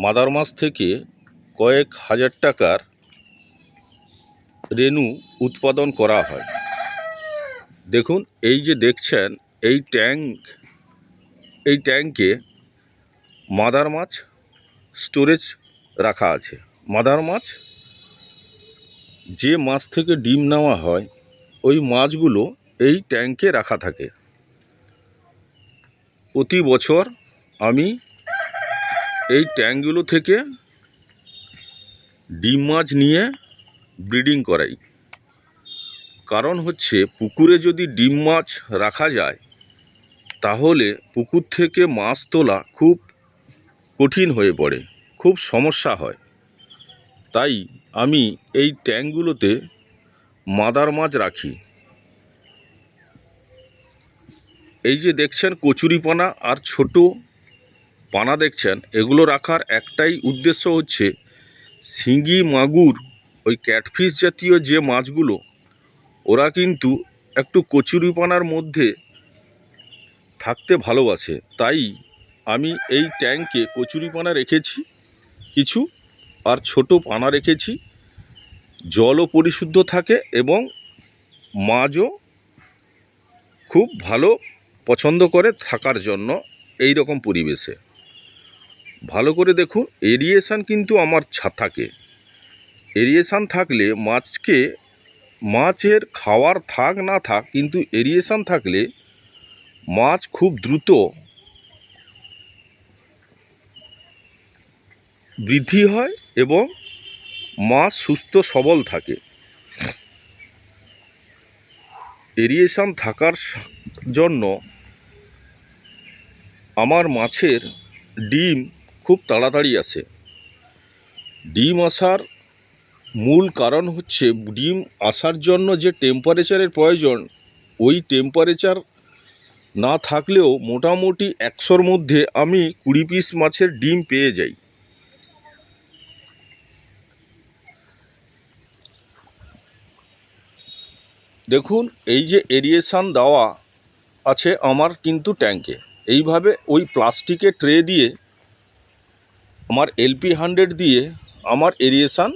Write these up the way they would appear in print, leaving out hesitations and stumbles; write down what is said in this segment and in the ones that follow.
Mother মাছ থেকে কয়েক হাজার টাকার রেনু উৎপাদন করা হয়। দেখুন, এই যে দেখছেন এই ট্যাঙ্কে মাদার মাছ স্টোরেজ রাখা আছে। মাদার মাছ, যে মাছ থেকে ডিম নেওয়া হয় ওই মাছগুলো এই ট্যাঙ্কে রাখা থাকে। প্রতি বছর আমি এই ট্যাঙ্কগুলো থেকে ডিম মাছ নিয়ে ব্রিডিং করাই। কারণ হচ্ছে, পুকুরে যদি ডিম মাছ রাখা যায় তাহলে পুকুর থেকে মাছ তোলা খুব কঠিন হয়ে পড়ে, খুব সমস্যা হয়। তাই আমি এই ট্যাঙ্কগুলোতে মাদার মাছ রাখি। এই যে দেখছেন কচুরিপানা আর ছোট পানা দেখছেন, এগুলো রাখার একটাই উদ্দেশ্য হচ্ছে, শিঙি মাগুর ওই ক্যাটফিশ জাতীয় যে মাছগুলো ওরা কিন্তু একটু কচুরিপানার মধ্যে থাকতে ভালোবাসে। তাই আমি এই ট্যাঙ্কে কচুরিপানা রেখেছি কিছু, আর ছোট পানা রেখেছি। জলও পরিশুদ্ধ থাকে এবং মাছও খুব ভালো পছন্দ করে থাকার জন্য এই রকম পরিবেশে। ভালো করে দেখুন, এরিয়েশান কিন্তু আমার থাকে। এরিয়েশান থাকলে মাছের খাওয়ার থাক না থাক, কিন্তু এরিয়েশান থাকলে মাছ খুব দ্রুত বৃদ্ধি হয় এবং মাছ সুস্থ সবল থাকে। এরিয়েশান থাকার জন্য আমার মাছের ডিম খুব তাড়াতাড়ি আসে। ডিম আসার মূল কারণ হচ্ছে, ডিম আসার জন্য যে টেম্পারেচারের প্রয়োজন, ওই টেম্পারেচার না থাকলেও মোটামুটি 100-র মধ্যে আমি 20 পিস মাছের ডিম পেয়ে যাই। দেখুন, এই যে এরিয়েশান দেওয়া আছে আমার কিন্তু ট্যাঙ্কে, এইভাবে ওই প্লাস্টিকের ট্রে দিয়ে আমার LP100 দিয়ে আমার এরিয়েশান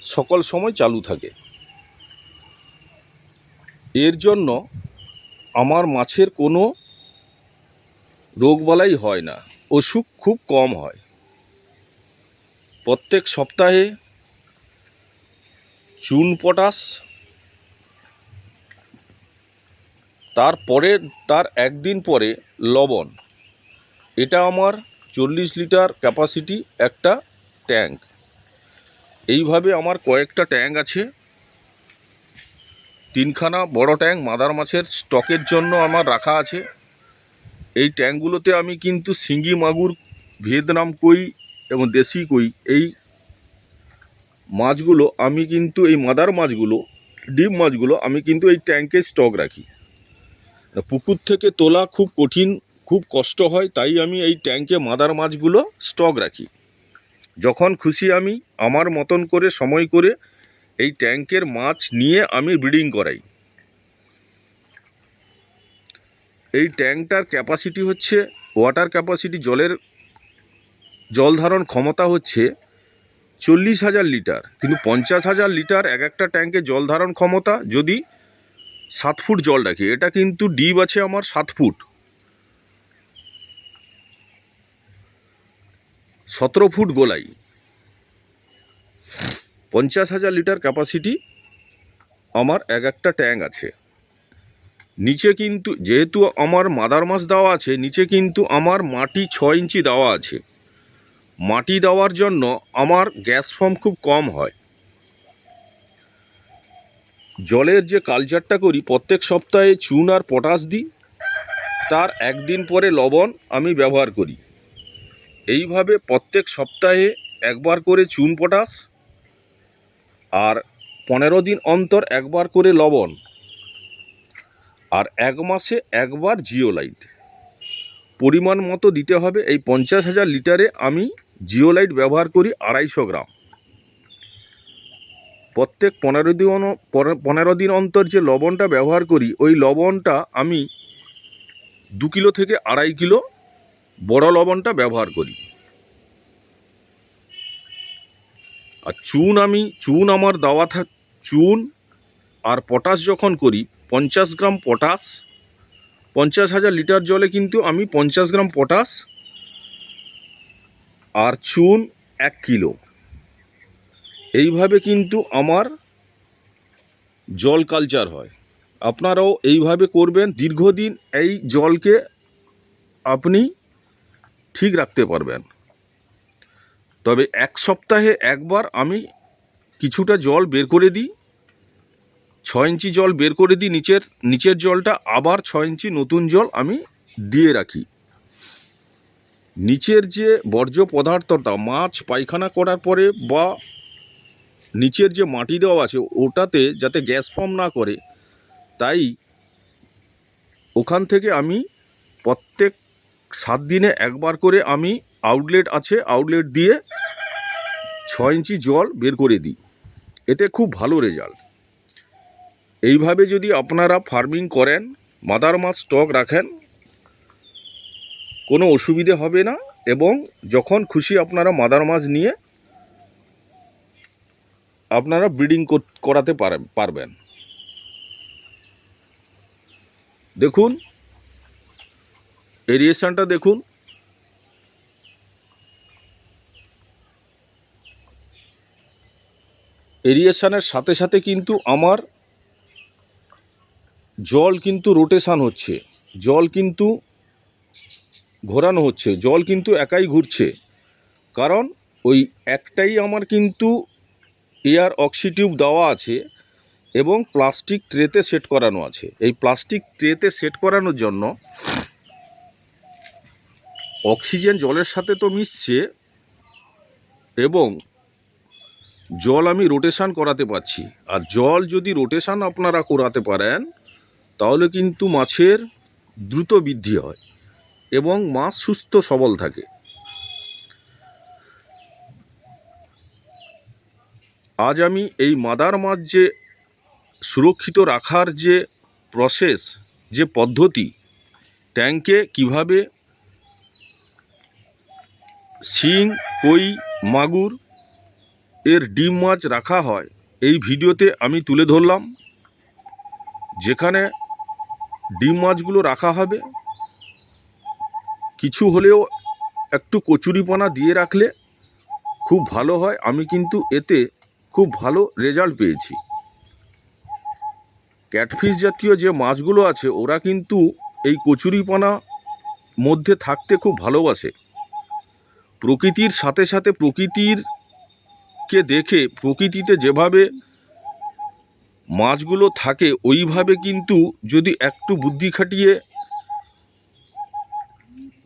সকল সময় চালু থাকে। এর জন্য আমার মাছের কোনো রোগবালাই হয় না, অসুখ খুব কম হয়। প্রত্যেক সপ্তাহে চুন পটাশ, তার একদিন পরে লবণ। এটা আমার 40 লিটার ক্যাপাসিটি একটা ট্যাঙ্ক। এইভাবে আমার কয়েকটা ট্যাঙ্ক আছে। 3খানা বড় ট্যাঙ্ক মাদার মাছের স্টকের জন্য আমার রাখা আছে। এই ট্যাঙ্কগুলোতে আমি কিন্তু শিঙি মাগুর, ভিয়েতনাম কই এবং দেশি কই, এই মাছগুলো আমি কিন্তু, এই মাদার মাছগুলো, ডিম মাছগুলো আমি কিন্তু এই ট্যাঙ্কে স্টক রাখি। পুকুর থেকে তোলা খুব কঠিন, খুব কষ্ট হয়, তাই আমি এই ট্যাঙ্কে মাদার মাছগুলো স্টক রাখি। যখন খুশি আমি আমার মতন করে সময় করে এই ট্যাঙ্কের মাছ নিয়ে আমি ব্রিডিং করাই। এই ট্যাঙ্কটার ক্যাপাসিটি হচ্ছে, ওয়াটার ক্যাপাসিটি, জল ধারণ ক্ষমতা হচ্ছে 40,000 লিটার, কিন্তু 50,000 লিটার এক একটা ট্যাঙ্কে জল ধারণ ক্ষমতা। যদি 7 ফুট জল রাখি, এটা কিন্তু ডিপ আছে আমার 7 ফুট, 17 ফুট গোলাই। 50,000 লিটার ক্যাপাসিটি আমার এক একটা ট্যাঙ্ক আছে। নিচে কিন্তু, যেহেতু আমার মাদার মাছ দেওয়া আছে, নিচে কিন্তু আমার মাটি 6 ইঞ্চি দেওয়া আছে। মাটি দেওয়ার জন্য আমার গ্যাস ফর্ম খুব কম হয়। জলের যে কালচারটা করি, প্রত্যেক সপ্তাহে চুন আর পটাশ দিই, তার একদিন পরে লবণ আমি ব্যবহার করি। এইভাবে প্রত্যেক সপ্তাহে একবার করে চুন পটাশ, আর 15 দিন অন্তর একবার করে লবণ, আর 1 মাসে একবার জিওলাইট পরিমাণ মতো দিতে হবে। এই 50,000 লিটারে আমি জিওলাইট ব্যবহার করি 250 গ্রাম। প্রত্যেক 15 দিন অন্তর যে লবণটা ব্যবহার করি, ওই লবণটা আমি 2 কিলো থেকে 2.5 কিলো বড় লবণটা ব্যবহার করি। আর চুন আমার দেওয়া চুন আর পটাশ যখন করি 50 গ্রাম পটাশ, 50,000 লিটার জলে কিন্তু আমি 50 গ্রাম পটাশ আর চুন 1 কিলো, এইভাবে কিন্তু আমার জল কালচার হয়। আপনারাও এইভাবে করবেন, দীর্ঘদিন এই জলকে আপনি ঠিক রাখতে পারবেন। তবে 1 সপ্তাহে একবার আমি কিছুটা জল বের করে দিই, 6 ইঞ্চি জল বের করে দিই, নিচের জলটা আবার 6 ইঞ্চি নতুন জল আমি দিয়ে রাখি। নিচের যে বর্জ্য পদার্থটা মাছ পায়খানা করার পরে বা নিচের যে মাটি দেওয়া আছে ওটাতে যাতে গ্যাস ফর্ম না করে, তাই ওখান থেকে আমি প্রত্যেক 7 দিনে একবার করে আমি আউটলেট আছে, আউটলেট দিয়ে 6 ইঞ্চি জল বের করে দিই। এতে খুব ভালো রেজাল্ট। এইভাবে যদি আপনারা ফার্মিং করেন, মাদার মাছ স্টক রাখেন, কোনো অসুবিধে হবে না এবং যখন খুশি আপনারা মাদার মাছ নিয়ে আপনারা ব্রিডিং করাতে পারবেন। দেখুন এরিয়েশনটা দেখুন, এরিয়েশনের সাথে সাথে কিন্তু আমার জল কিন্তু রোটেশন হচ্ছে, জল কিন্তু ঘোরানো হচ্ছে, জল কিন্তু একাই ঘুরছে। কারণ ওই একটাই আমার কিন্তু এয়ার অক্সিটিউব দেওয়া আছে এবং প্লাস্টিক ট্রেতে সেট করানো আছে। এই প্লাস্টিক ট্রেতে সেট করানোর জন্য অক্সিজেন জলের সাথে তো মিশছে এবং জল আমি রোটেশন করাতে পারছি। আর জল যদি রোটেশন আপনারা করাতে পারেন তাহলে কিন্তু মাছের দ্রুত বৃদ্ধি হয় এবং মাছ সুস্থ সবল থাকে। আজ আমি এই মাদার মাছ যে সুরক্ষিত রাখার যে প্রসেস, যে পদ্ধতি, ট্যাঙ্কে কিভাবে শিং, কই, মাগুর এর ডিম মাছ রাখা হয় এই ভিডিওতে আমি তুলে ধরলাম। যেখানে ডিম মাছগুলো রাখা হবে কিছু হলেও একটু কচুরিপানা দিয়ে রাখলে খুব ভালো হয়। আমি কিন্তু এতে খুব ভালো রেজাল্ট পেয়েছি। ক্যাটফিশ জাতীয় যে মাছগুলো আছে ওরা কিন্তু এই কচুরিপানা মধ্যে থাকতে খুব ভালোবাসে। প্রকৃতির সাথে সাথে প্রকৃতিরকে দেখে প্রকৃতিতে যেভাবে মাছগুলো থাকে ওইভাবে কিন্তু যদি একটু বুদ্ধি খাটিয়ে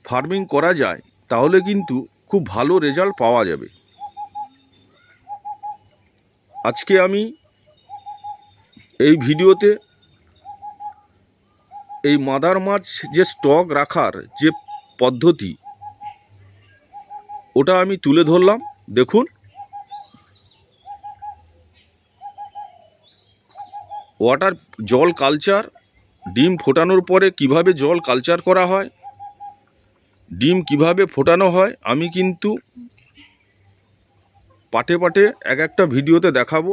ফার্মিং করা যায় তাহলে কিন্তু খুব ভালো রেজাল্ট পাওয়া যাবে। আজকে আমি এই ভিডিওতে এই মাদার মাছ যে স্টক রাখার যে পদ্ধতি ওটা আমি তুলে ধরলাম। দেখুন ওয়াটার জল কালচার, ডিম ফোটানোর পরে কিভাবে জল কালচার করা হয়, ডিম কিভাবে ফোটানো হয় আমি কিন্তু পাটে পাটে এক একটা ভিডিওতে দেখাবো।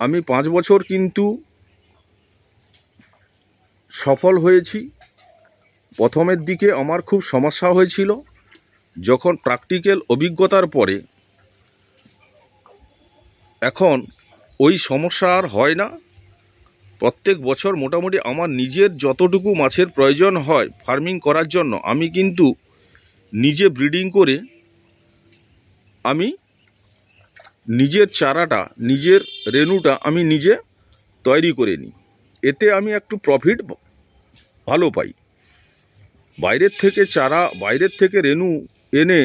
আমি 5 বছর কিন্তু সফল হয়েছি। প্রথমের দিকে আমার খুব সমস্যা হয়েছিল, যখন প্র্যাকটিক্যাল অভিজ্ঞতার পরে এখন ওই সমস্যা আর হয় না। প্রত্যেক বছর মোটামুটি আমার নিজের যতটুকু মাছের প্রয়োজন হয় ফার্মিং করার জন্য আমি কিন্তু নিজে ব্রিডিং করে আমি নিজের চারাটা, নিজের রেনুটা আমি নিজে তৈরি করে নিই। এতে আমি একটু প্রফিট ভালো পাই। বাইরের থেকে চারা, বাইরের থেকে রেনু এনে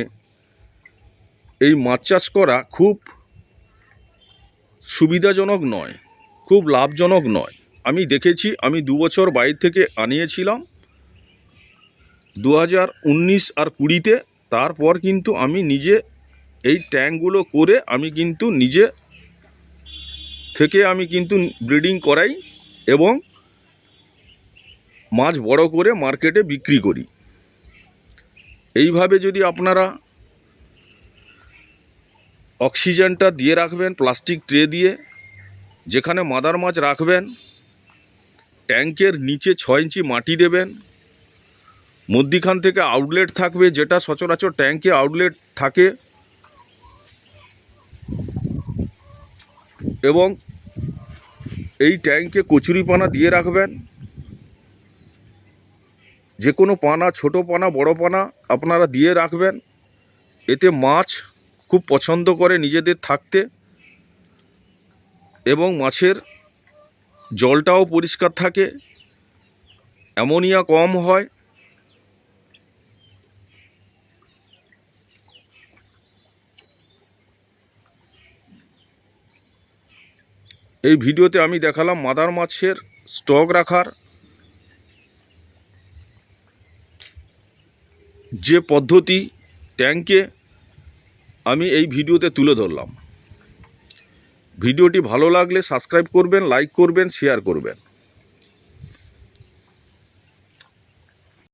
এই মাছ চাষ করা খুব সুবিধাজনক নয়, খুব লাভজনক নয়। আমি দেখেছি, আমি 2 বছর বাইরে থেকে আনিয়েছিলাম 2019 আর 20-তে। তারপর কিন্তু আমি নিজে এই ট্যাঙ্কগুলো করে আমি কিন্তু নিজে থেকে আমি কিন্তু ব্রিডিং করাই এবং মাছ বড় করে মার্কেটে বিক্রি করি। এইভাবে যদি আপনারা অক্সিজেনটা দিয়ে রাখবেন প্লাস্টিক ট্রে দিয়ে। যেখানে মাদার মাছ রাখবেন ট্যাঙ্কের নিচে 6 ইঞ্চি মাটি দেবেন। মধ্যিখান থেকে আউটলেট থাকবে, যেটা সচরাচর ট্যাঙ্কে আউটলেট থাকে, এবং এই ট্যাঙ্কে কচুরিপানা দিয়ে রাখবেন। যে কোনো পানা, ছোট পানা বড় পানা আপনারা দিয়ে রাখবেন। এতে মাছ খুব পছন্দ করে নিজেদের থাকতে, এবং মাছের জলটাও পরিষ্কার থাকে, অ্যামোনিয়া কম হয়। এই ভিডিওতে আমি দেখালাম মাদার মাছের স্টক রাখার যে পদ্ধতি ট্যাঙ্কে, আমি এই ভিডিওতে তুলে ধরলাম। ভিডিওটি ভালো লাগলে সাবস্ক্রাইব করবেন, লাইক করবেন, শেয়ার করবেন।